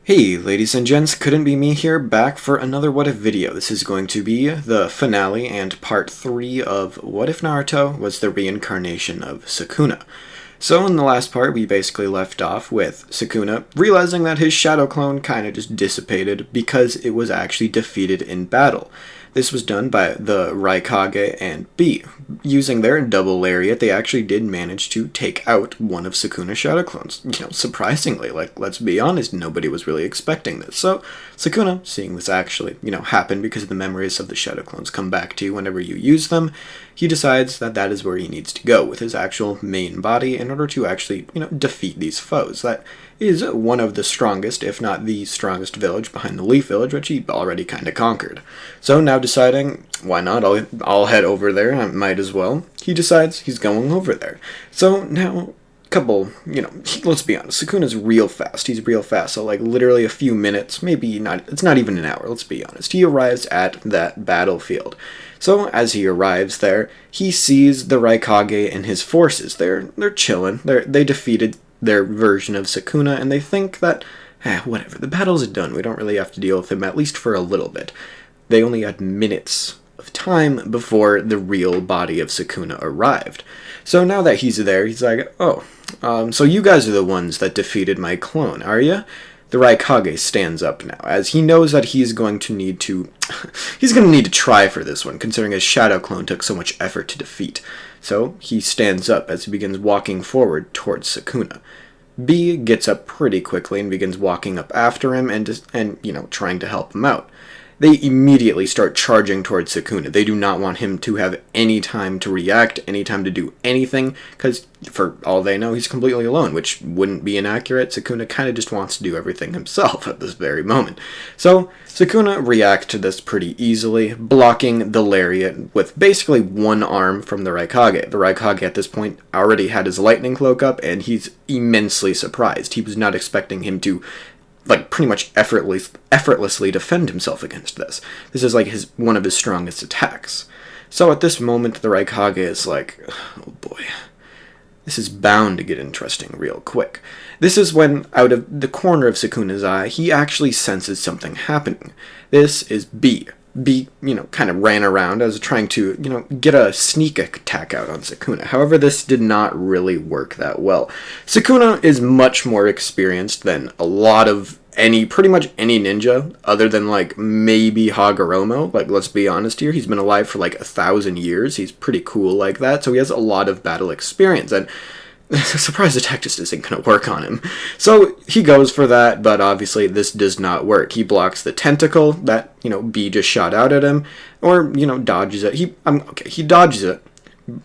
Hey ladies and gents, couldn't be me here, back for another What If video. This is going to be the finale and part 3 of What If Naruto was the reincarnation of Sukuna. So in the last part we basically left off with Sukuna realizing that his shadow clone kinda just dissipated because it was actually defeated in battle. This was done by the Raikage and B. Using their double lariat, they actually did manage to take out one of Sukuna's shadow clones. Surprisingly, let's be honest, nobody was really expecting this. So, Sukuna, seeing this actually, happen because the memories of the shadow clones come back to you whenever you use them, he decides that that is where he needs to go with his actual main body in order to actually, defeat these foes. That is one of the strongest, if not the strongest village behind the Leaf Village, which he already kind of conquered. So now deciding, why not, I'll head over there, I might as well, he decides he's going over there. So now, let's be honest, Sukuna's real fast, he's real fast, so literally a few minutes, maybe not, it's not even an hour, let's be honest, he arrives at that battlefield. So as he arrives there, he sees the Raikage and his forces. They're chilling. They defeated their version of Sukuna, and they think that, whatever, the battle's done. We don't really have to deal with him, at least for a little bit. They only had minutes of time before the real body of Sukuna arrived. So now that he's there, he's like, so you guys are the ones that defeated my clone, are ya? The Raikage stands up now, as he knows that he's going to need to try for this one, considering his shadow clone took so much effort to defeat. So he stands up as he begins walking forward towards Sukuna. B gets up pretty quickly and begins walking up after him and trying to help him out. They immediately start charging towards Sukuna. They do not want him to have any time to react, any time to do anything, because for all they know, he's completely alone, which wouldn't be inaccurate. Sukuna kind of just wants to do everything himself at this very moment. So Sukuna reacts to this pretty easily, blocking the lariat with basically one arm from the Raikage. The Raikage at this point already had his lightning cloak up, and he's immensely surprised. He was not expecting him to pretty much effortlessly defend himself against this. This is one of his strongest attacks. So at this moment, the Raikage is like, oh boy, this is bound to get interesting real quick. This is when, out of the corner of Sukuna's eye, he actually senses something happening. This is B. B, kind of ran around as trying to, get a sneak attack out on Sukuna. However, this did not really work that well. Sukuna is much more experienced than a lot of pretty much any ninja, other than, maybe Hagoromo. Let's be honest here, he's been alive for, 1,000 years. He's pretty cool like that, so he has a lot of battle experience, and surprise attack just isn't going to work on him. So he goes for that, but obviously this does not work. He blocks the tentacle that, B just shot out at him, or, dodges it. He dodges it,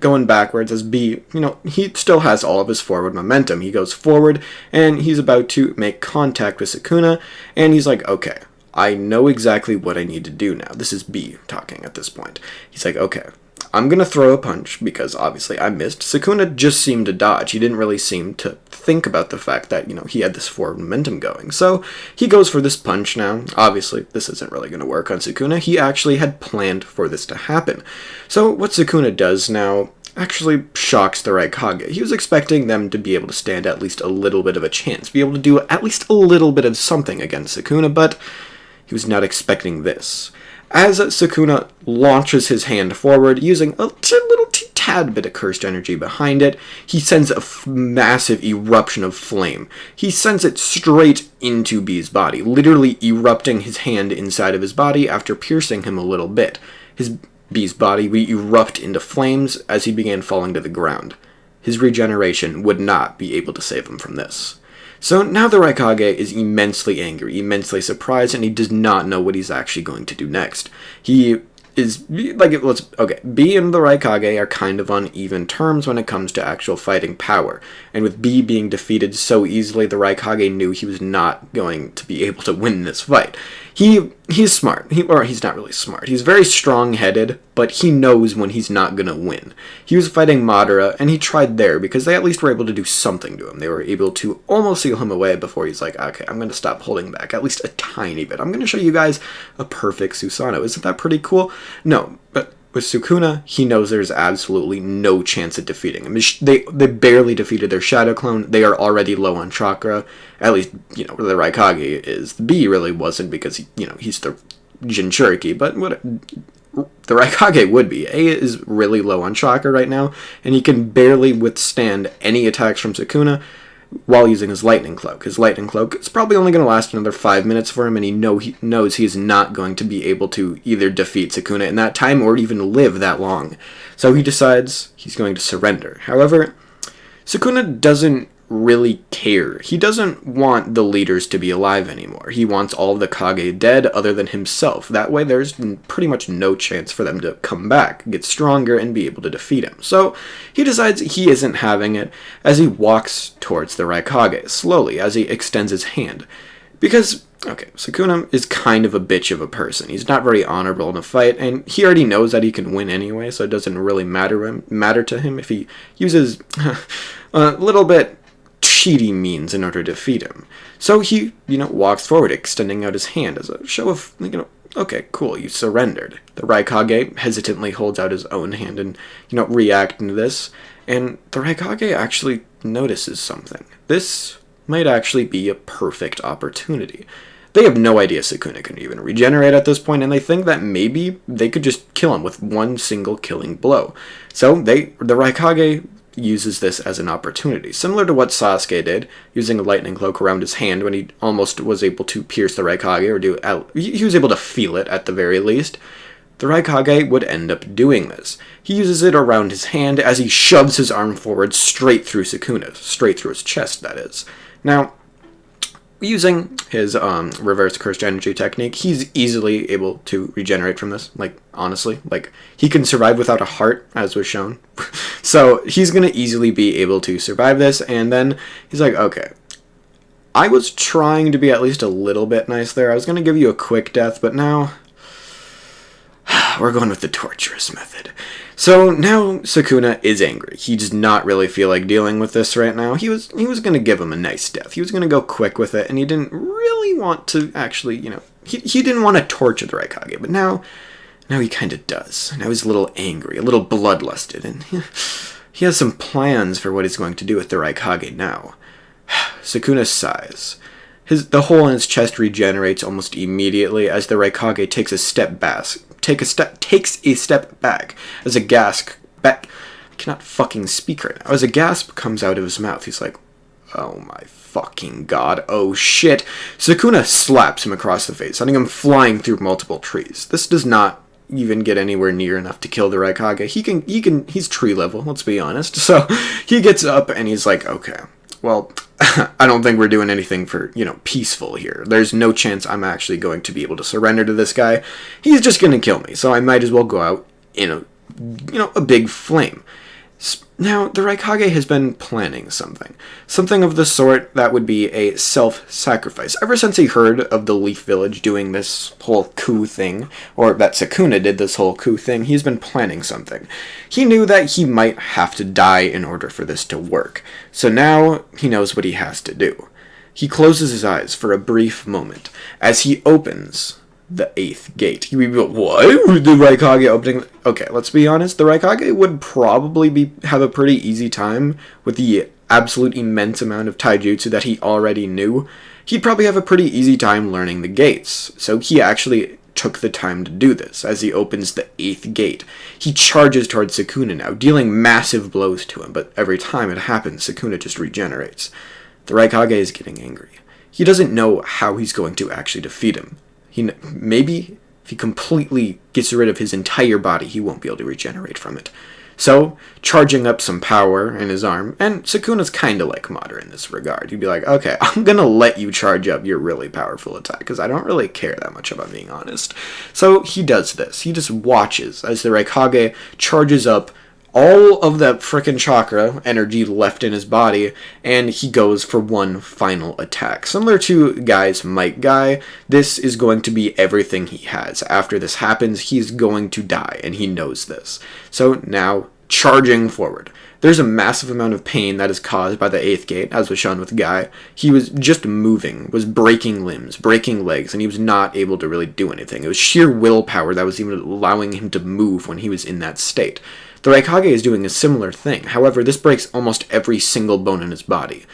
going backwards as B, he still has all of his forward momentum. He goes forward, and he's about to make contact with Sukuna, and he's like, okay, I know exactly what I need to do now. This is B talking at this point. He's like, okay, I'm going to throw a punch, because obviously I missed. Sukuna just seemed to dodge. He didn't really seem to think about the fact that, he had this forward momentum going. So he goes for this punch now. Obviously, this isn't really going to work on Sukuna. He actually had planned for this to happen. So what Sukuna does now actually shocks the Raikage. He was expecting them to be able to stand at least a little bit of a chance, be able to do at least a little bit of something against Sukuna, but he was not expecting this. As Sukuna launches his hand forward, using a little tad bit of cursed energy behind it, he sends a massive eruption of flame. He sends it straight into B's body, literally erupting his hand inside of his body after piercing him a little bit. B's body would erupt into flames as he began falling to the ground. His regeneration would not be able to save him from this. So now the Raikage is immensely angry, immensely surprised, and he does not know what he's actually going to do next. He is, B and the Raikage are kind of on even terms when it comes to actual fighting power. And with B being defeated so easily, the Raikage knew he was not going to be able to win this fight. He's smart. He's not really smart. He's very strong-headed, but he knows when he's not going to win. He was fighting Madara, and he tried there because they at least were able to do something to him. They were able to almost seal him away before he's like, okay, I'm going to stop holding back at least a tiny bit. I'm going to show you guys a perfect Susanoo. Isn't that pretty cool? No, but with Sukuna, he knows there's absolutely no chance of defeating him. They barely defeated their Shadow Clone. They are already low on chakra. At least, the Raikage is. The B really wasn't because, he's the Jinchuriki, but what the Raikage would be. A is really low on chakra right now, and he can barely withstand any attacks from Sukuna while using his Lightning Cloak. His Lightning Cloak is probably only going to last another 5 minutes for him, and he knows he's not going to be able to either defeat Sukuna in that time or even live that long. So he decides he's going to surrender. However, Sukuna doesn't really care. He doesn't want the leaders to be alive anymore. He wants all of the Kage dead other than himself. That way there's pretty much no chance for them to come back, get stronger, and be able to defeat him. So he decides he isn't having it as he walks towards the Raikage, slowly, as he extends his hand. Because, Sukuna is kind of a bitch of a person. He's not very honorable in a fight, and he already knows that he can win anyway, so it doesn't really matter to him if he uses a little bit cheaty means in order to defeat him. So he, walks forward, extending out his hand as a show of, okay, cool, you surrendered. The Raikage hesitantly holds out his own hand and, reacting to this, and the Raikage actually notices something. This might actually be a perfect opportunity. They have no idea Sukuna can even regenerate at this point, and they think that maybe they could just kill him with one single killing blow. So the Raikage uses this as an opportunity, similar to what Sasuke did, using a Lightning Cloak around his hand when he almost was able to pierce the Raikage, or he was able to feel it at the very least. The Raikage would end up doing this. He uses it around his hand as he shoves his arm forward straight through Sukuna, straight through his chest, that is. Now, using his reverse cursed energy technique, he's easily able to regenerate from this. Honestly, he can survive without a heart, as was shown. So he's gonna easily be able to survive this, and then he's like, okay, I was trying to be at least a little bit nice there. I was gonna give you a quick death, but now we're going with the torturous method. So now Sukuna is angry. He does not really feel like dealing with this right now. He was going to give him a nice death. He was going to go quick with it, and he didn't really want to actually, he didn't want to torture the Raikage, but now he kind of does. Now he's a little angry, a little bloodlusted, and he has some plans for what he's going to do with the Raikage now. Sukuna sighs. The hole in his chest regenerates almost immediately as the Raikage takes a step back as a gasp. I cannot fucking speak right now. As a gasp comes out of his mouth, he's like, oh my fucking god, oh shit. Sukuna slaps him across the face, sending him flying through multiple trees. This does not even get anywhere near enough to kill the Raikage. He's tree level, let's be honest. So he gets up and he's like, okay, well, I don't think we're doing anything for, peaceful here. There's no chance I'm actually going to be able to surrender to this guy. He's just going to kill me, so I might as well go out in a big flame. Now, the Raikage has been planning something of the sort that would be a self-sacrifice. Ever since he heard of the Leaf Village doing this whole coup thing, or that Sukuna did this whole coup thing, he's been planning something. He knew that he might have to die in order for this to work, so now he knows what he has to do. He closes his eyes for a brief moment as he opens the 8th gate. He would be, what? The Raikage opening? Okay, let's be honest. The Raikage would probably have a pretty easy time with the absolute immense amount of taijutsu that he already knew. He'd probably have a pretty easy time learning the gates. So he actually took the time to do this as he opens the 8th gate. He charges towards Sukuna now, dealing massive blows to him, but every time it happens, Sukuna just regenerates. The Raikage is getting angry. He doesn't know how he's going to actually defeat him. Maybe if he completely gets rid of his entire body, he won't be able to regenerate from it. So, charging up some power in his arm, and Sukuna's kind of like Madara in this regard. He'd be like, okay, I'm going to let you charge up your really powerful attack, because I don't really care that much about being honest. So, he does this. He just watches as the Raikage charges up all of that frickin' chakra energy left in his body, and he goes for one final attack. Similar to Guy's Might Guy, this is going to be everything he has. After this happens, he's going to die, and he knows this. So now, charging forward. there's a massive amount of pain that is caused by the 8th gate, as was shown with Guy. He was just moving, was breaking limbs, breaking legs, and he was not able to really do anything. It was sheer willpower that was even allowing him to move when he was in that state. The Raikage is doing a similar thing. However, this breaks almost every single bone in his body.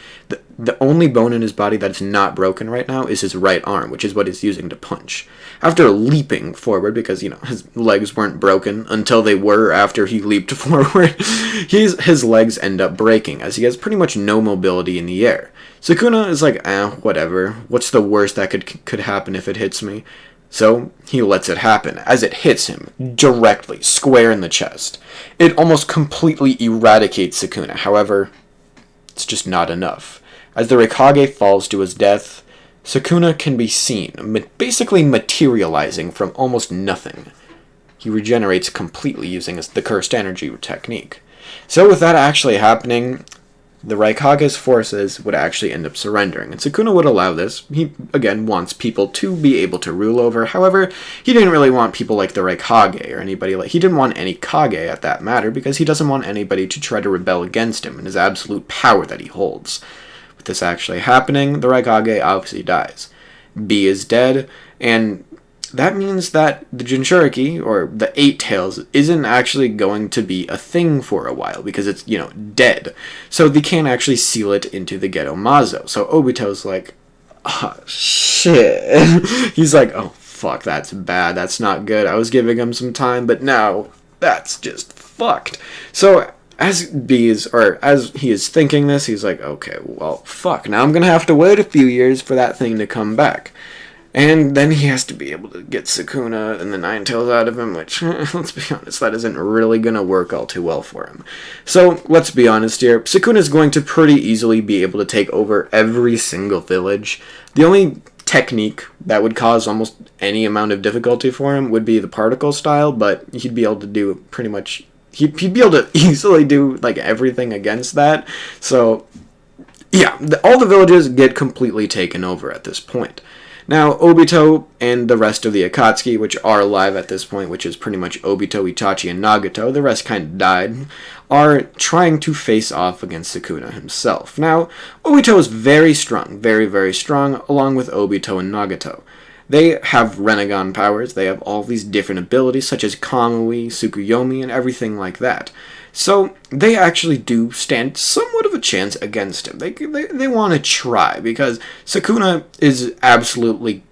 The only bone in his body that's not broken right now is his right arm, which is what he's using to punch. After leaping forward, because, his legs weren't broken until they were after he leaped forward, his legs end up breaking, as he has pretty much no mobility in the air. Sukuna is like, whatever. What's the worst that could happen if it hits me? So he lets it happen, as it hits him directly, square in the chest. It almost completely eradicates Sukuna. However, it's just not enough. As the Raikage falls to his death, Sukuna can be seen, basically materializing from almost nothing. He regenerates completely using the Cursed Energy technique. So with that actually happening, the Raikage's forces would actually end up surrendering, and Sukuna would allow this. He, again, wants people to be able to rule over. However, he didn't really want people like the Raikage or anybody like... He didn't want any Kage at that matter, because he doesn't want anybody to try to rebel against him and his absolute power that he holds. With this actually happening, the Raikage obviously dies. B is dead, and that means that the Jinchuriki, or the Eight Tails, isn't actually going to be a thing for a while, because it's, dead. So they can't actually seal it into the Geto Mazo. So Obito's like, oh, shit. He's like, oh, fuck, that's bad, that's not good. I was giving him some time, but now that's just fucked. So as he is thinking this, he's like, okay, well, fuck, now I'm gonna have to wait a few years for that thing to come back. And then he has to be able to get Sukuna and the Nine Tails out of him, which, let's be honest, that isn't really going to work all too well for him. So, let's be honest here, Sukuna is going to pretty easily be able to take over every single village. The only technique that would cause almost any amount of difficulty for him would be the particle style, but he'd be able to do pretty much... He'd be able to easily do, everything against that. So, yeah, all the villages get completely taken over at this point. Now, Obito and the rest of the Akatsuki, which are alive at this point, which is pretty much Obito, Itachi, and Nagato, the rest kind of died, are trying to face off against Sukuna himself. Now, Obito is very strong, very, very strong, along with Obito and Nagato. They have Renegon powers, they have all these different abilities, such as Kamui, Tsukuyomi, and everything like that. So, they actually do stand somewhat of a chance against him. They want to try, because Sukuna is absolutely,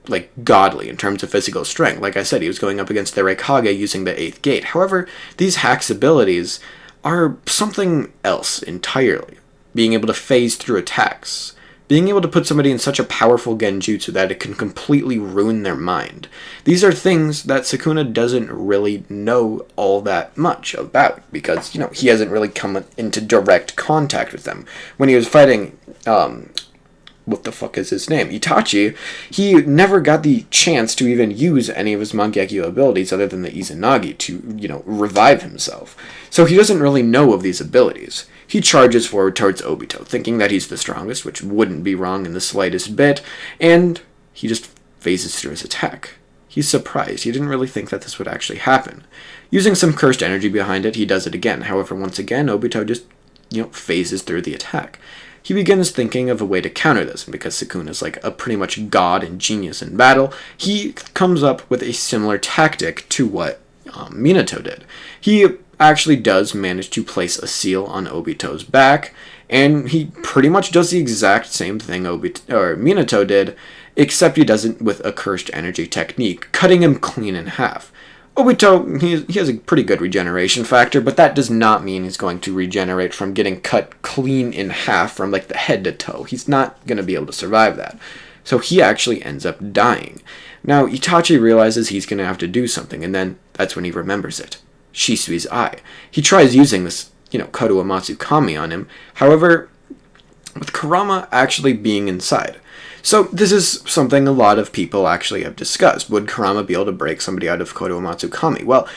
godly in terms of physical strength. Like I said, he was going up against the Raikage using the 8th gate. However, these Hack's abilities are something else entirely. Being able to phase through attacks. Being able to put somebody in such a powerful genjutsu that it can completely ruin their mind. These are things that Sukuna doesn't really know all that much about, because, he hasn't really come into direct contact with them. When he was fighting, what the fuck is his name? Itachi, he never got the chance to even use any of his Mangekyo abilities other than the Izanagi to, revive himself. So he doesn't really know of these abilities. He charges forward towards Obito, thinking that he's the strongest, which wouldn't be wrong in the slightest bit, and he just phases through his attack. He's surprised. He didn't really think that this would actually happen. Using some cursed energy behind it, he does it again. However, once again, Obito just, phases through the attack. He begins thinking of a way to counter this, and because Sukuna's a pretty much god and genius in battle, he comes up with a similar tactic to what Minato did. He actually does manage to place a seal on Obito's back, and he pretty much does the exact same thing Minato did, except he does it with a cursed energy technique, cutting him clean in half. Obito, he has a pretty good regeneration factor, but that does not mean he's going to regenerate from getting cut clean in half from the head to toe. He's not going to be able to survive that. So he actually ends up dying. Now, Itachi realizes he's going to have to do something, and then that's when he remembers it. Shisui's eye. He tries using this, Kodo Uematsu Kami on him, however, with Kurama actually being inside. So this is something a lot of people actually have discussed. Would Kurama be able to break somebody out of Kodo Uematsu Kami? Well,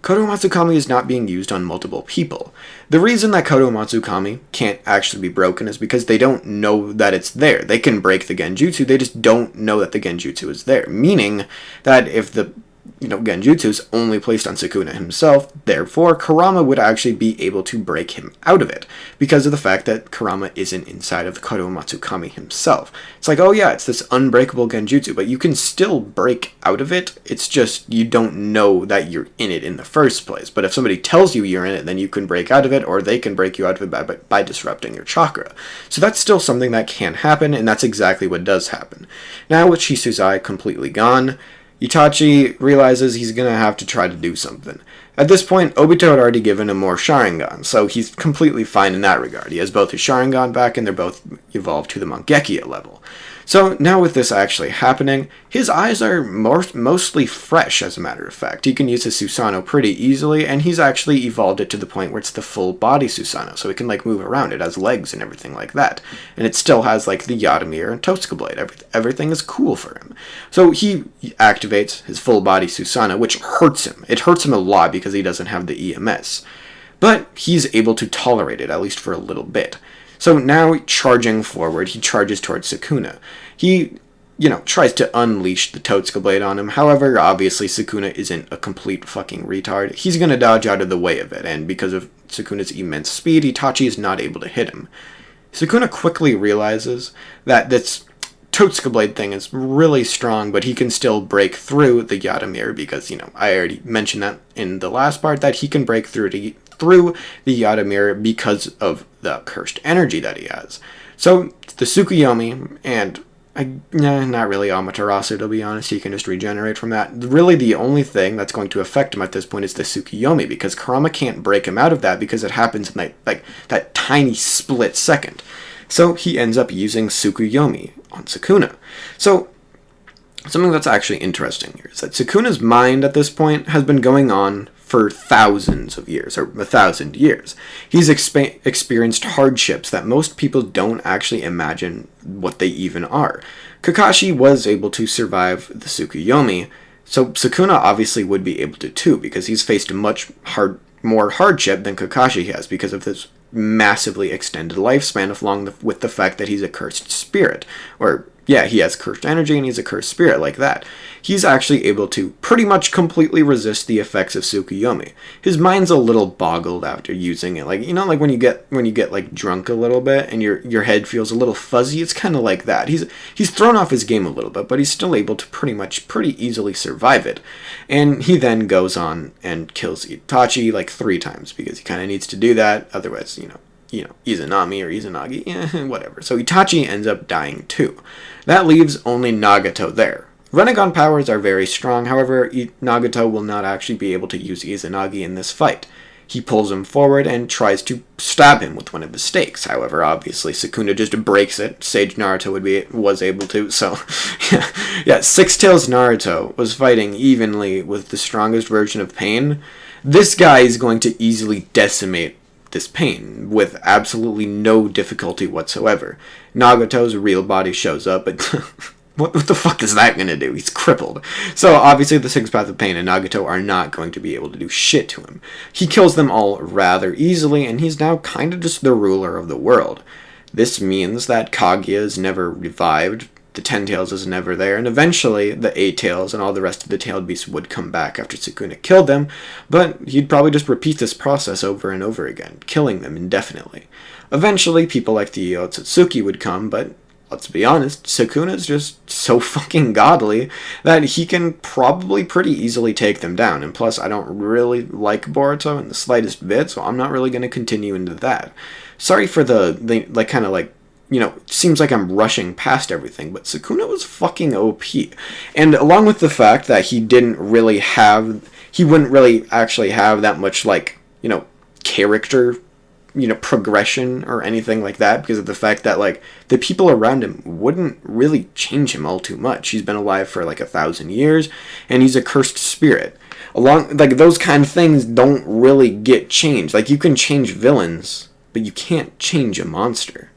Kodo Uematsu Kami is not being used on multiple people. The reason that Kodo Uematsu Kami can't actually be broken is because they don't know that it's there. They can break the genjutsu, they just don't know that the genjutsu is there. Meaning that if the genjutsu is only placed on Sukuna himself. Therefore, Kurama would actually be able to break him out of it because of the fact that Kurama isn't inside of Karo Matsukami himself. It's like, oh yeah, it's this unbreakable genjutsu, but you can still break out of it. It's just you don't know that you're in it in the first place. But if somebody tells you you're in it, then you can break out of it, or they can break you out of it by disrupting your chakra. So that's still something that can happen, and that's exactly what does happen. Now with Shisu's eye completely gone, Itachi realizes he's going to have to try to do something. At this point, Obito had already given him more Sharingan, so he's completely fine in that regard. He has both his Sharingan back, and they're both evolved to the Mangekyou level. So now with this actually happening, his eyes are mostly fresh, as a matter of fact. He can use his Susanoo pretty easily, and he's actually evolved it to the point where it's the full body Susanoo, so it can move around. It has legs and everything like that. And it still has the Yadomir and Totsuka Blade. Everything is cool for him. So he activates his full body Susanoo, which hurts him. It hurts him a lot because he doesn't have the EMS. But he's able to tolerate it, at least for a little bit. So now, charging forward, he charges towards Sukuna. He, tries to unleash the Totsuka Blade on him. However, obviously, Sukuna isn't a complete fucking retard. He's going to dodge out of the way of it, and because of Sukuna's immense speed, Itachi is not able to hit him. Sukuna quickly realizes that this Totsuka Blade thing is really strong, but he can still break through the Yadomir because, I already mentioned that in the last part, that he can break through the Yadomir because of the cursed energy that he has. So the Tsukuyomi, and not really Amaterasu, to be honest, he can just regenerate from that. Really the only thing that's going to affect him at this point is the Tsukuyomi, because Kurama can't break him out of that because it happens in that tiny split second. So he ends up using Tsukuyomi on Sukuna. So something that's actually interesting here is that Sukuna's mind at this point has been going on for thousands of years, or 1,000 years. He's experienced hardships that most people don't actually imagine what they even are. Kakashi was able to survive the Tsukuyomi, so Sukuna obviously would be able to too, because he's faced much more hardship than Kakashi has because of this massively extended lifespan, along with the fact that he's a cursed spirit, or yeah, he has cursed energy and he's a cursed spirit like that. He's actually able to pretty much completely resist the effects of Tsukuyomi. His mind's a little boggled after using it. When you get drunk a little bit and your head feels a little fuzzy, it's kind of like that. He's thrown off his game a little bit, but he's still able to pretty easily survive it. And he then goes on and kills Itachi 3 times because he kind of needs to do that. Otherwise, Izanami or Izanagi, whatever. So Itachi ends up dying too. That leaves only Nagato there. Rinnegan powers are very strong, however, Nagato will not actually be able to use Izanagi in this fight. He pulls him forward and tries to stab him with one of his stakes. However, obviously, Sukuna just breaks it. Sage Naruto was able to, so yeah, Six Tails Naruto was fighting evenly with the strongest version of Pain. This guy is going to easily decimate this Pain with absolutely no difficulty whatsoever. Nagato's real body shows up, but what the fuck is that going to do? He's crippled. So obviously the Sixth Path of Pain and Nagato are not going to be able to do shit to him. He kills them all rather easily, and he's now kind of just the ruler of the world. This means that Kaguya is never revived, the Ten Tails is never there, and eventually the Eight Tails and all the rest of the tailed beasts would come back after Sukuna killed them, but he'd probably just repeat this process over and over again, killing them indefinitely. Eventually, people like the Otsutsuki would come, but let's be honest, Sukuna's just so fucking godly that he can probably pretty easily take them down, and plus I don't really like Boruto in the slightest bit, so I'm not really going to continue into that. Sorry for seems like I'm rushing past everything, but Sukuna was fucking OP. And along with the fact that he wouldn't really actually have that much, character, progression or anything like that, because of the fact that, the people around him wouldn't really change him all too much. He's been alive for, 1,000 years, and he's a cursed spirit. Those kind of things don't really get changed. You can change villains, but you can't change a monster.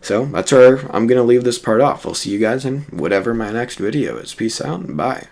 So, that's where I'm going to leave this part off. I'll see you guys in whatever my next video is. Peace out, and bye.